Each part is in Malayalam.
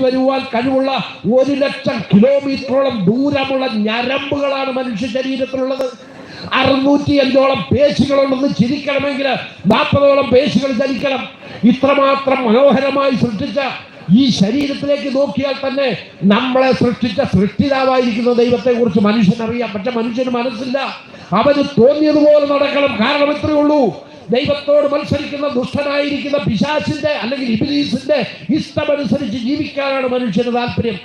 വരുവാൻ കഴിവുള്ള 1,00,000 കിലോമീറ്ററോളം ദൂരമുള്ള ഞരമ്പുകളാണ് മനുഷ്യ ശരീരത്തിലുള്ളത്. 605ഓളം പേശികളുണ്ടെന്ന് ചിരിക്കണമെങ്കിൽ 40ഓളം പേശികൾ ചലിക്കണം. ഇത്രമാത്രം മനോഹരമായി സൃഷ്ടിച്ച ഈ ശരീരത്തിലേക്ക് നോക്കിയാൽ തന്നെ നമ്മളെ സൃഷ്ടിച്ച സൃഷ്ടിതാവായിരിക്കുന്ന ദൈവത്തെ കുറിച്ച് മനുഷ്യനറിയാം. പക്ഷെ മനുഷ്യന് മനസ്സില്ല. അവന് തോന്നിയതുപോലെ നടക്കണം. കാരണം ഇത്രയേ ഉള്ളൂ, ദൈവത്തോട് മത്സരിക്കുന്ന ദുഷ്ടനായിരിക്കുന്ന പിശാചിന്റെ അല്ലെങ്കിൽ ഇബ്ലീസിന്റെ ഇഷ്ടമനുസരിച്ച് ജീവിക്കാനാണ് മനുഷ്യന് താല്പര്യം.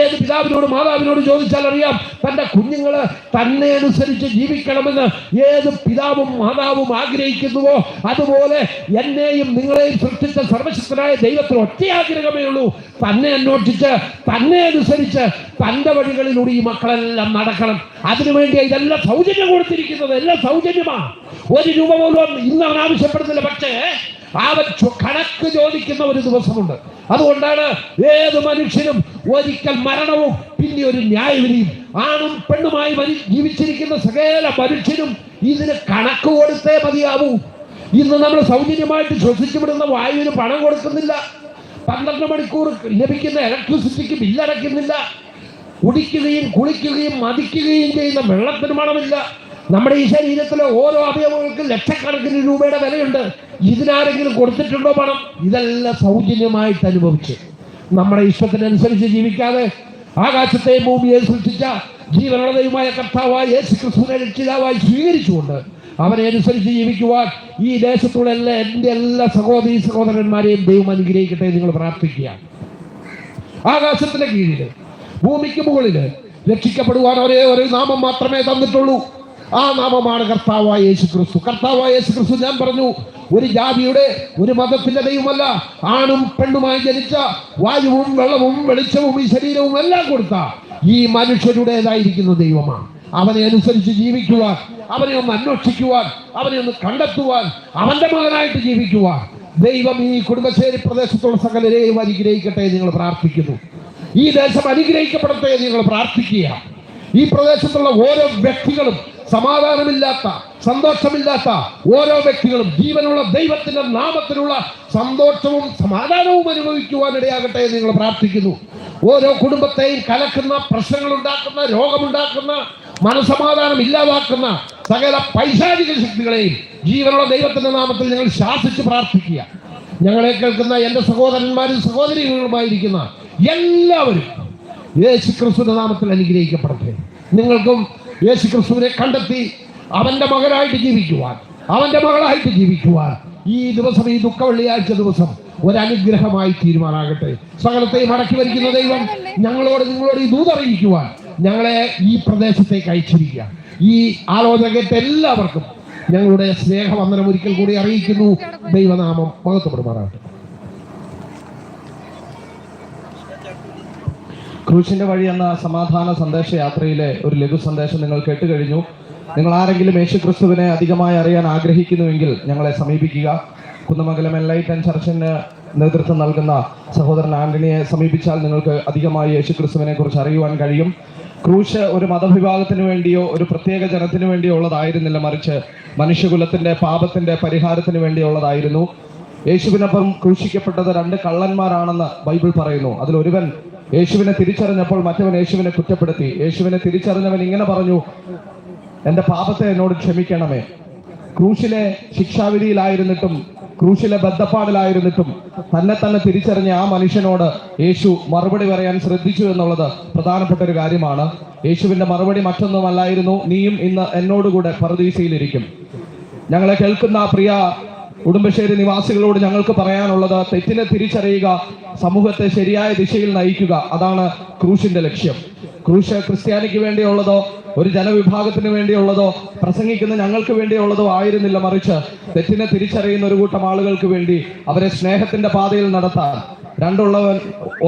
ഏത് പിതാവിനോട് മാതാവിനോട് ചോദിച്ചാൽ അറിയാം, തൻ്റെ കുഞ്ഞുങ്ങള് തന്നെ അനുസരിച്ച് ജീവിക്കണമെന്ന് ഏത് പിതാവും മാതാവും ആഗ്രഹിക്കുന്നുവോ അതുപോലെ എന്നെയും നിങ്ങളെയും സൃഷ്ടിച്ച സർവശക്തനായ ദൈവത്തിന് ഒറ്റ ആഗ്രഹമേ ഉള്ളൂ, തന്നെ അന്വേഷിച്ച് തന്നെ അനുസരിച്ച് തൻ്റെ വഴികളിലൂടെ ഈ മക്കളെല്ലാം നടക്കണം. അതിനുവേണ്ടി ഇതെല്ലാം സൗജന്യം കൊടുത്തിരിക്കുന്നത്, എല്ലാം സൗജന്യമാണ്. 1 രൂപ പോലും ഇന്ന് അവൻ ആവശ്യപ്പെടുന്നില്ല. പക്ഷേ അവൻ കണക്ക് ചോദിക്കുന്ന ഒരു ദിവസമുണ്ട്. അതുകൊണ്ടാണ് ഏത് മനുഷ്യനും ഒരിക്കൽ മരണവും പിന്നെ ഒരു ന്യായവിധിയും. ആണും പെണ്ണുമായി ജീവിച്ചിരിക്കുന്ന സകല മനുഷ്യനും ഇതിന് കണക്ക് കൊടുത്തേ മതിയാവൂ. ഇന്ന് നമ്മൾ സൗജന്യമായിട്ട് ശ്വസിച്ചു വിടുന്ന വായുവിന് പണം കൊടുക്കുന്നില്ല. 12 മണിക്കൂർ ലഭിക്കുന്ന ഇലക്ട്രിസിറ്റിക്ക് ബില്ലടയ്ക്കുന്നില്ല. കുടിക്കുകയും കുളിക്കുകയും മതിക്കുകയും ചെയ്യുന്ന വെള്ളത്തിന് പണമില്ല. നമ്മുടെ ഈ ശരീരത്തിലെ ഓരോ അവയവങ്ങൾക്കും ലക്ഷക്കണക്കിന് രൂപയുടെ വിലയുണ്ട്. ഇതിനാരെങ്കിലും കൊടുത്തിട്ടുണ്ടോ പണം? ഇതെല്ലാം സൗജന്യമായിട്ട് അനുഭവിച്ച് നമ്മുടെ ഇഷ്ടത്തിനനുസരിച്ച് ജീവിക്കാതെ ആകാശത്തെയും ഭൂമിയെയും സൃഷ്ടിച്ച ജീവനുള്ള ദൈവമായ കർത്താവായ യേശുക്രിസ്തുവിനെ രക്ഷിതാവായി സ്വീകരിച്ചുകൊണ്ട് അവനെ അനുസരിച്ച് ജീവിക്കുവാൻ ഈ ദേശത്തുള്ള എൻ്റെ എല്ലാ സഹോദരീ സഹോദരന്മാരെയും ദൈവം അനുഗ്രഹിക്കട്ടെ. നിങ്ങൾ പ്രാർത്ഥിക്കുക. ആകാശത്തിന്റെ കീഴില് ഭൂമിക്ക് മുകളില് രക്ഷിക്കപ്പെടുവാൻ ഒരേ ഒരു നാമം മാത്രമേ തന്നിട്ടുള്ളൂ. ആ നാമമാണ് കർത്താവായ യേശുക്രിസ്തു. കർത്താവായ യേശുക്രിസ്തു, ഞാൻ പറഞ്ഞു, ഒരു ജാതിയുടെ ഒരു മതത്തിന്റെ ദൈവമല്ല, ആണും പെണ്ണുമായി ജനിച്ച വായുവും വെള്ളവും വെളിച്ചവും ഈ ശരീരവും എല്ലാം കൊടുത്ത ഈ മനുഷ്യരുടേതായിരിക്കുന്ന ദൈവമാണ്. അവനെ അനുസരിച്ച് ജീവിക്കുവാൻ, അവനെ ഒന്ന് അന്വേഷിക്കുവാൻ, അവനെ ഒന്ന് കണ്ടെത്തുവാൻ, അവന്റെ മകനായിട്ട് ജീവിക്കുവാൻ ദൈവം ഈ കുടുംബശ്ശേരി പ്രദേശത്തുള്ള സകലരെയും അനുഗ്രഹിക്കട്ടെ നിങ്ങൾ പ്രാർത്ഥിക്കുന്നു. ഈ ദേശം അനുഗ്രഹിക്കപ്പെടട്ടെ നിങ്ങൾ പ്രാർത്ഥിക്കുക. ഈ പ്രദേശത്തുള്ള ഓരോ വ്യക്തികളും, സമാധാനമില്ലാത്ത സന്തോഷമില്ലാത്ത ഓരോ വ്യക്തികളും ജീവനുള്ള ദൈവത്തിന്റെ നാമത്തിലുള്ള സന്തോഷവും സമാധാനവും അനുഭവിക്കുവാനിടയാകട്ടെ നിങ്ങൾ പ്രാർത്ഥിക്കുന്നു. ഓരോ കുടുംബത്തെയും കലക്കുന്ന, പ്രശ്നങ്ങൾ ഉണ്ടാക്കുന്ന, രോഗമുണ്ടാക്കുന്ന, മനസമാധാനം ഇല്ലാതാക്കുന്ന സകല പൈശാചിക ശക്തികളെയും ജീവനുള്ള ദൈവത്തിന്റെ നാമത്തിൽ ഞങ്ങൾ ശാസിച്ച് പ്രാർത്ഥിക്കുക. ഞങ്ങളെ കേൾക്കുന്ന എൻ്റെ സഹോദരന്മാരും സഹോദരികളുമായിരിക്കുന്ന എല്ലാവരും യേശുക്രിസ്തുവിന്റെ നാമത്തിൽ അനുഗ്രഹിക്കപ്പെടട്ടെ. നിങ്ങൾക്കും യേശുക്രിസ്തുവിനെ കണ്ടെത്തി അവന്റെ മകനായിട്ട് ജീവിക്കുവാൻ, അവന്റെ മകളായിട്ട് ജീവിക്കുവാൻ ഈ ദിവസം, ഈ ദുഃഖ വെള്ളിയാഴ്ച ദിവസം ഒരനുഗ്രഹമായി തീരുമാനാകട്ടെ. സകലത്തെയും അടക്കി വരിക്കുന്ന ദൈവം നിങ്ങളോട് ഈ ദൂതറിയിക്കുവാൻ ഞങ്ങളെ ഈ പ്രദേശത്തേക്ക് അയച്ചിരിക്കുക. ഈ ആലോചന കേട്ട എല്ലാവർക്കും ഞങ്ങളുടെ സ്നേഹവന്ദനം ഒരിക്കൽ കൂടി അറിയിക്കുന്നു. ദൈവനാമം മഹത്വപ്പെടുമാറാകട്ടെ. ക്രൂശിന്റെ വഴി എന്ന സമാധാന സന്ദേശ യാത്രയിലെ ഒരു ലഘു സന്ദേശം നിങ്ങൾ കേട്ടുകഴിഞ്ഞു. നിങ്ങൾ ആരെങ്കിലും യേശുക്രിസ്തുവിനെ അധികമായി അറിയാൻ ആഗ്രഹിക്കുന്നുവെങ്കിൽ ഞങ്ങളെ സമീപിക്കുക. കുന്നമംഗലം എൻലൈറ്റൻ ചർച്ചിന് നേതൃത്വം നൽകുന്ന സഹോദരൻ ആന്റണിയെ സമീപിച്ചാൽ നിങ്ങൾക്ക് അധികമായി യേശുക്രിസ്തുവിനെ കുറിച്ച് അറിയുവാൻ കഴിയും. ക്രൂശ് ഒരു മതവിഭാഗത്തിന് വേണ്ടിയോ ഒരു പ്രത്യേക ജനത്തിന് വേണ്ടിയോ ഉള്ളതായിരുന്നില്ല, മറിച്ച് മനുഷ്യകുലത്തിന്റെ പാപത്തിന്റെ പരിഹാരത്തിന് വേണ്ടിയുള്ളതായിരുന്നു. യേശുവിനൊപ്പം ക്രൂശിക്കപ്പെട്ടത് 2 കള്ളന്മാരാണെന്ന് ബൈബിൾ പറയുന്നു. അതിലൊരുവൻ യേശുവിനെ തിരിച്ചറിഞ്ഞപ്പോൾ മറ്റവൻ യേശുവിനെ കുറ്റപ്പെടുത്തി. യേശുവിനെ തിരിച്ചറിഞ്ഞവൻ ഇങ്ങനെ പറഞ്ഞു, എൻ്റെ പാപത്തെ എന്നോട് ക്ഷമിക്കണമേ. ക്രൂശിലെ ശിക്ഷാവിധിയിലായിരുന്നിട്ടും ക്രൂശിലെ ബദ്ധപ്പാടിലായിരുന്നിട്ടും തന്നെ തിരിച്ചറിഞ്ഞ ആ മനുഷ്യനോട് യേശു മറുപടി പറയാൻ ശ്രദ്ധിച്ചു എന്നുള്ളത് പ്രധാനപ്പെട്ട ഒരു കാര്യമാണ്. യേശുവിന്റെ മറുപടി മറ്റൊന്നുമല്ലായിരുന്നു, നീയും ഇന്ന് എന്നോടുകൂടെ പറുദീസയിലിരിക്കും. ഞങ്ങളെ കേൾക്കുന്ന പ്രിയ ഉടുമ്പശ്ശേരി നിവാസികളോട് ഞങ്ങൾക്ക് പറയാനുള്ളത്, തെറ്റിനെ തിരിച്ചറിയുക, സമൂഹത്തെ ശരിയായ ദിശയിൽ നയിക്കുക, അതാണ് ക്രൂശിന്റെ ലക്ഷ്യം. ക്രൂശ് ക്രിസ്ത്യാനിക്ക് വേണ്ടിയുള്ളതോ ഒരു ജനവിഭാഗത്തിന് വേണ്ടിയുള്ളതോ പ്രസംഗിക്കുന്ന ഞങ്ങൾക്ക് വേണ്ടിയുള്ളതോ ആയിരുന്നില്ല, മറിച്ച് തെറ്റിനെ തിരിച്ചറിയുന്ന ഒരു കൂട്ടം ആളുകൾക്ക് വേണ്ടി അവരെ സ്നേഹത്തിന്റെ പാതയിൽ നടത്താൻ, 2 ഉള്ളവൻ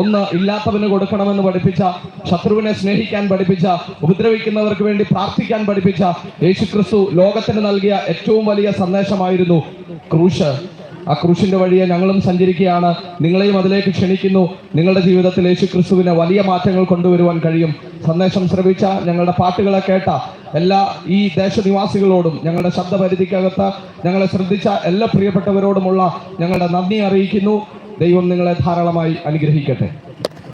1 ഇല്ലാത്തവന് കൊടുക്കണമെന്ന് പഠിപ്പിച്ച, ശത്രുവിനെ സ്നേഹിക്കാൻ പഠിപ്പിച്ച, ഉപദ്രവിക്കുന്നവർക്ക് വേണ്ടി പ്രാർത്ഥിക്കാൻ പഠിപ്പിച്ച യേശുക്രിസ്തു ലോകത്തിന് നൽകിയ ഏറ്റവും വലിയ സന്ദേശമായിരുന്നു ക്രൂശ്. ആ ക്രൂശിന്റെ വഴിയെ ഞങ്ങളും സഞ്ചരിക്കുകയാണ്. നിങ്ങളെയും അതിലേക്ക് ക്ഷണിക്കുന്നു. നിങ്ങളുടെ ജീവിതത്തിൽ യേശുക്രിസ്തുവിന് വലിയ മാറ്റങ്ങൾ കൊണ്ടുവരുവാൻ കഴിയും. സന്ദേശം ശ്രവിച്ച, ഞങ്ങളുടെ പാട്ടുകളെ കേട്ട എല്ലാ ഈ ദേശനിവാസികളോടും, ഞങ്ങളുടെ ശബ്ദപരിധിക്കകത്ത് ഞങ്ങളെ ശ്രദ്ധിച്ച എല്ലാ പ്രിയപ്പെട്ടവരോടുമുള്ള ഞങ്ങളുടെ നന്ദി അറിയിക്കുന്നു. ദൈവം നിങ്ങളെ ധാരാളമായി അനുഗ്രഹിക്കട്ടെ.